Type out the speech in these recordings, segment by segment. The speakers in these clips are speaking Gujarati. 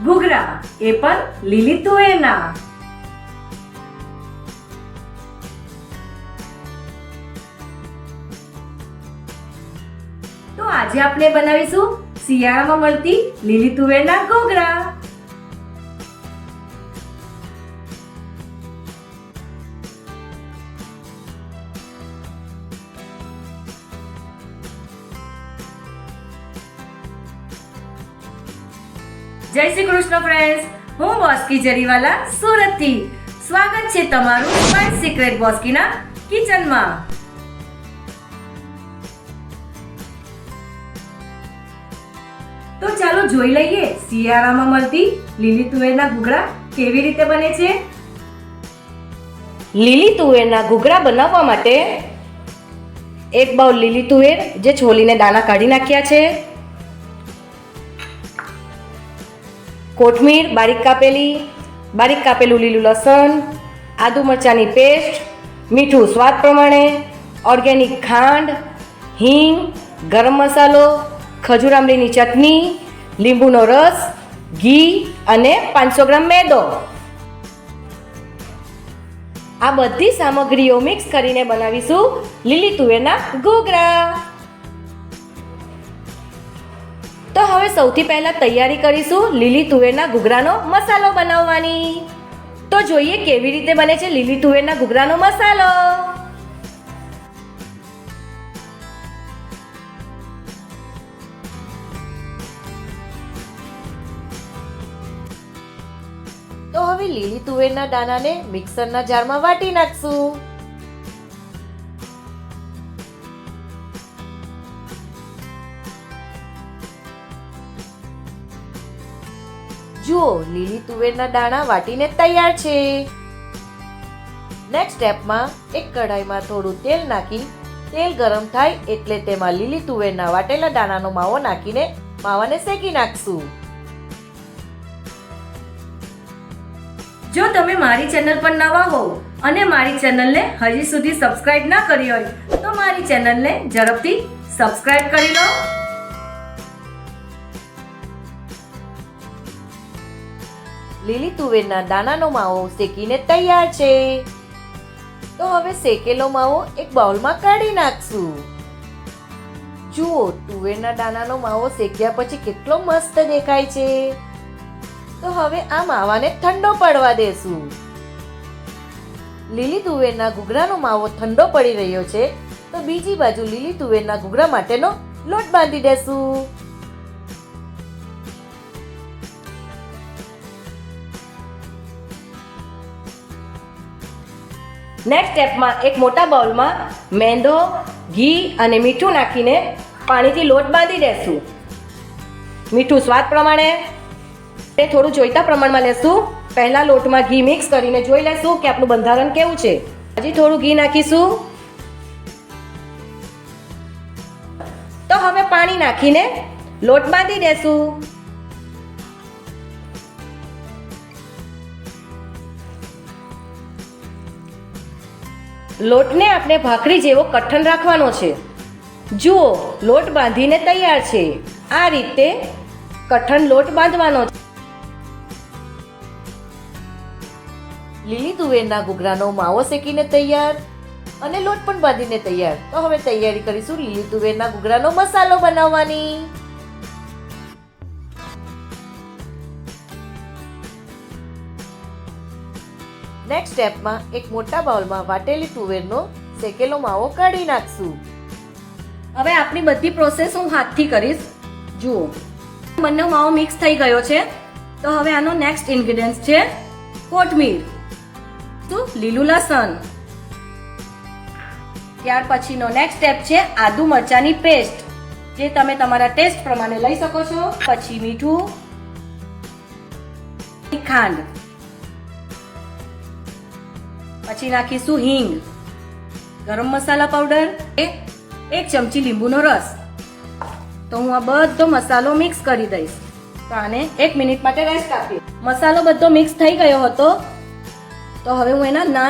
ઘૂઘરા, એ પણ લીલી તુવેરના. તો આજે આપણે બનાવીશું શિયાળામાં મળતી લીલી તુવેરના ઘૂઘરા. જય શ્રી કૃષ્ણ ફ્રેન્ડ્સ, હું બોસ્કી જરીવાલા સુરતથી. સ્વાગત છે તમારું માય સિક્રેટ બોસ્કીના કિચનમાં. તો ચાલો જોઈ લઈએ શિયાળામાં મળતી લીલી તુવેરના ઘૂઘરા કેવી રીતે બને છે. લીલી તુવેરના ઘૂઘરા બનાવવા માટે એક બાઉલ લીલી તુવેર જે છોલીને દાણા કાઢી નાખ્યા છે, કોથમીર બારીક કાપેલું લીલું લસણ, આદુ મરચાંની પેસ્ટ, મીઠું સ્વાદ પ્રમાણે, ઓર્ગેનિક ખાંડ, હિંગ, ગરમ મસાલો, ખજૂર આંબલીની ચટણી, લીંબુનો રસ, ઘી અને 500 ગ્રામ મેદો. આ બધી સામગ્રીઓ મિક્સ કરીને બનાવીશું લીલી તુવેરના ઘૂઘરા. તો હવે સૌથી પહેલા તૈયારી કરીશું લીલી તુવેરના ઘૂઘરાનો મસાલો બનાવવાની. તો જોઈએ કેવી રીતે બને છે લીલી તુવેરના ઘૂઘરાનો મસાલો. તો હવે લીલી તુવેરના દાણાને મિક્સરના જારમાં વાટી નાખશું. જુઓ, લીલી તુવેરના દાણા વાટીને તૈયાર છે. નેક્સ્ટ સ્ટેપમાં એક કઢાઈમાં થોડું તેલ નાખી તેલ ગરમ થાય એટલે તેમાં લીલી તુવેરના વાટેલા દાણાનો માવો નાખીને માવાને શેકી નાખશું. જો તમે મારી ચેનલ પર નવા હો અને મારી ચેનલને હજી સુધી સબસ્ક્રાઇબ ના કરી હોય તો મારી ચેનલને ઝડપથી સબસ્ક્રાઇબ કરી લો. લીલી તુવેરના દાણાનો માવો શેકીને તૈયાર છે. તો હવે શેકેલો માવો એક બાઉલમાં કાઢી નાખશું. જુઓ, તુવેરના દાણાનો માવો શેક્યા પછી કેટલો મસ્ત દેખાય છે. તો હવે આ માવાને ઠંડો પડવા દેશું. લીલી તુવેરના ઘૂઘરાનો માવો ઠંડો પડી રહ્યો છે તો બીજી બાજુ લીલી તુવેરના ઘૂઘરા માટેનો લોટ બાંધી દેશું. નેક્સ્ટ સ્ટેપમાં એક મોટા બાઉલમાં મેંદો, ઘી અને મીઠું નાખીને પાણીથી લોટ બાંધી દેશું. મીઠું સ્વાદ પ્રમાણે, થોડું જોઈતા પ્રમાણમાં લેશું. પહેલા લોટમાં ઘી મિક્સ કરીને જોઈ લેશું કે આપણું બંધારણ કેવું છે. હજી થોડું ઘી નાખીશું. તો હવે પાણી નાખીને લોટ બાંધી દેશું. લોટને આપણે ભાખરી જેવો કઠણ રાખવાનો છે. જુઓ, લોટ બાંધીને તૈયાર છે. આ રીતે કઠણ લોટ બાંધવાનો છે. લીલી તુવેરના ઘૂઘરાનો માવો શેકીને તૈયાર અને લોટ પણ બાંધીને તૈયાર. તો હવે તૈયારી કરીશું લીલી તુવેરના ઘૂઘરાનો મસાલો બનાવવાની. નેક્સ્ટ સ્ટેપમાં એક મોટા બાઉલમાં વાટેલી તુવેરનો શેકેલો માવો કાઢી નાખશું. હવે આપણી બધી પ્રોસેસ હું હાથથી કરીશ. જુઓ, બંને માવો મિક્સ થઈ ગયો છે. તો હવે આનો નેક્સ્ટ ઇન્ગ્રેડિયન્ટ છે કોથમીર, લીલું લસણ. ત્યાર પછીનો નેક્સ્ટ સ્ટેપ છે આદુ મરચાંની પેસ્ટ, જે તમે તમારા ટેસ્ટ પ્રમાણે લઈ શકો છો. પછી મીઠું, ખાંડ, પછી નાખીશું હિંગ, ગરમ મસાલા પાવડર, એક ચમચી લીંબુનો રસ. તો હું આ બધો મસાલો મિક્સ કરી દઈશ. તો આને 1 મિનિટ માટે રેસ્ટ આપીએ. મસાલો બધો મિક્સ થઈ ગયો હતો તો હવે હું એના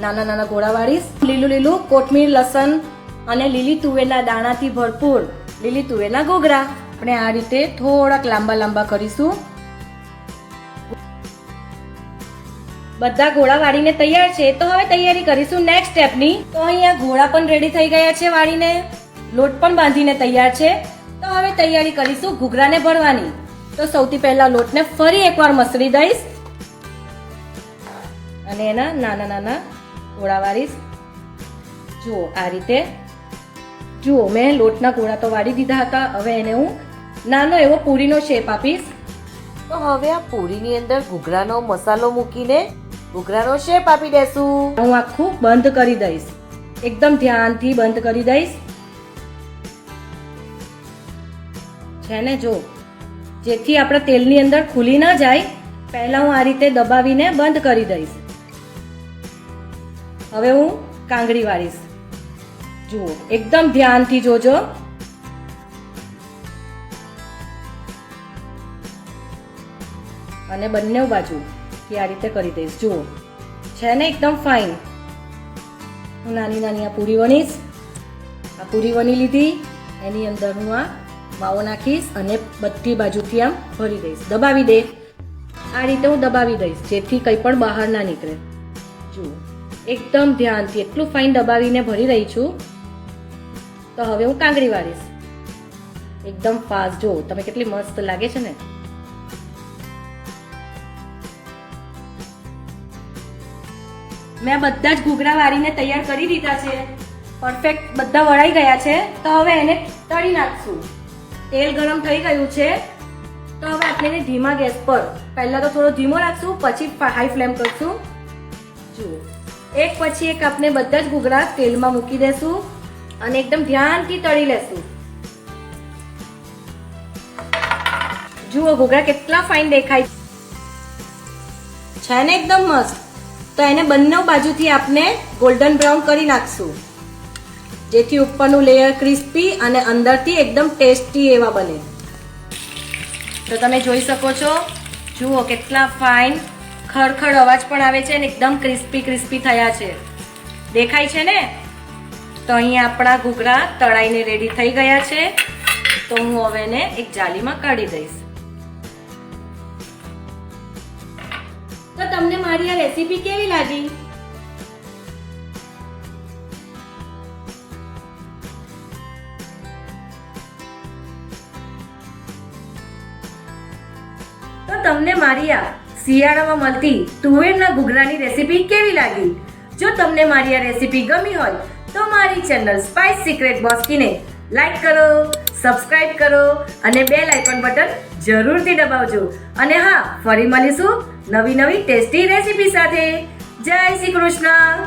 નાના ગોળા વાળીશ. લીલું કોથમીર, લસણ અને લીલી તુવેરના દાણાથી ભરપૂર લીલી તુવેરના ઘૂઘરા આપણે આ રીતે થોડાક લાંબા કરીશું બધા ગોળા વાળીને તૈયાર છે. તો હવે તૈયારી કરીશું નેક્સ્ટ સ્ટેપની. તો અહીંયા ગોળા પણ રેડી થઈ ગયા છે વાળીને, લોટ પણ બાંધીને તૈયાર છે. તો હવે તૈયારી કરીશું ઘૂઘરાને ભરવાની. તો સૌથી પહેલા લોટને ફરી એકવાર મસળી દઈશ અને એના નાના નાના ગોળા વાળીશ. જુઓ આ રીતે. જુઓ મેં લોટના ગોળા તો વાળી દીધા હતા. હવે એને હું નાનો એવો પૂરીનો શેપ આપીશ. તો હવે આ પૂરીની અંદર ઘૂઘરાનો મસાલો મૂકીને ઘૂઘરાનો શેપ આપી દેશું. હું આખું બંધ કરી દઈશ, એકદમ ધ્યાનથી બંધ કરી દઈશ. છે ને જો, જેથી આપણા તેલની અંદર ખુલી ન જાય, પહેલા હું આ રીતે દબાવીને બંધ કરી દઈશ. હવે હું કાંગળી વાળીશ. જુઓ એકદમ ધ્યાનથી જોજો. અને બંને બાજુ આ રીતે કરી દઈશ. જુઓ છે ને એકદમ ફાઇન. હું નાની નાની આ પૂરી વણીશ. આ પૂરી વણી લીધી, એની અંદર હું આ માવો નાખીશ અને બધી બાજુથી આમ ભરી દઈશ. દબાવી દે, આ રીતે હું દબાવી દઈશ જેથી કંઈ પણ બહાર ના નીકળે. જુઓ એકદમ ધ્યાનથી એટલું ફાઇન દબાવીને ભરી રહી છું. તો હવે હું કાંગળી વાળીશ. એકદમ ફાસ્ટ. જુઓ તમે કેટલી મસ્ત લાગે છે ને. મેં બધા જ ઘૂઘરા વાળીને તૈયાર કરી દીધા છે. પરફેક્ટ બધા વળાઈ ગયા છે. તો હવે એને તળી નાખશું. તેલ ગરમ થઈ ગયું છે. તો હવે આપણે એને ધીમા ગેસ પર, પહેલા તો થોડો ધીમો રાખશું, પછી હાઈ ફ્લેમ કરશું. જુઓ એક પછી એક આપણે બધા જ ઘૂઘરા તેલમાં મૂકી દેશું અને એકદમ ધ્યાનથી તળી લેશું. જુઓ ઘૂઘરા કેટલા ફાઇન દેખાય છે ને, એકદમ મસ્ત. તો એને બંને બાજુથી આપણે ગોલ્ડન બ્રાઉન કરી નાખશું જેથી ઉપરનું લેયર ક્રિસ્પી અને અંદરથી એકદમ ટેસ્ટી એવા બને. તો તમે જોઈ શકો છો. જુઓ કેટલા ફાઇન ખડખડ અવાજ પણ આવે છે અને એકદમ ક્રિસ્પી ક્રિસ્પી થયા છે. દેખાય છે ને. તો અહીંયા આપણા ઘૂઘરા તળાઈને રેડી થઈ ગયા છે. તો હું હવે એને એક જાલીમાં કાઢી દઈશ. તો તમને મારી આ રેસીપી કેવી લાગી? તો તમને મારી આ શિયાળામાં મળતી તુવેરના ઘૂઘરાની રેસીપી કેવી લાગી? જો તમને મારી આ રેસીપી ગમી હોય તો મારી ચેનલ સ્પાઇસ સિક્રેટ બોસ્કીને લાઈક કરો, સબસ્ક્રાઇબ કરો અને બેલ આઇકોન બટન જરૂરથી દબાવજો. અને હા, ફરી મળીશું નવી નવી ટેસ્ટી રેસીપી સાથે. જય શ્રી કૃષ્ણ.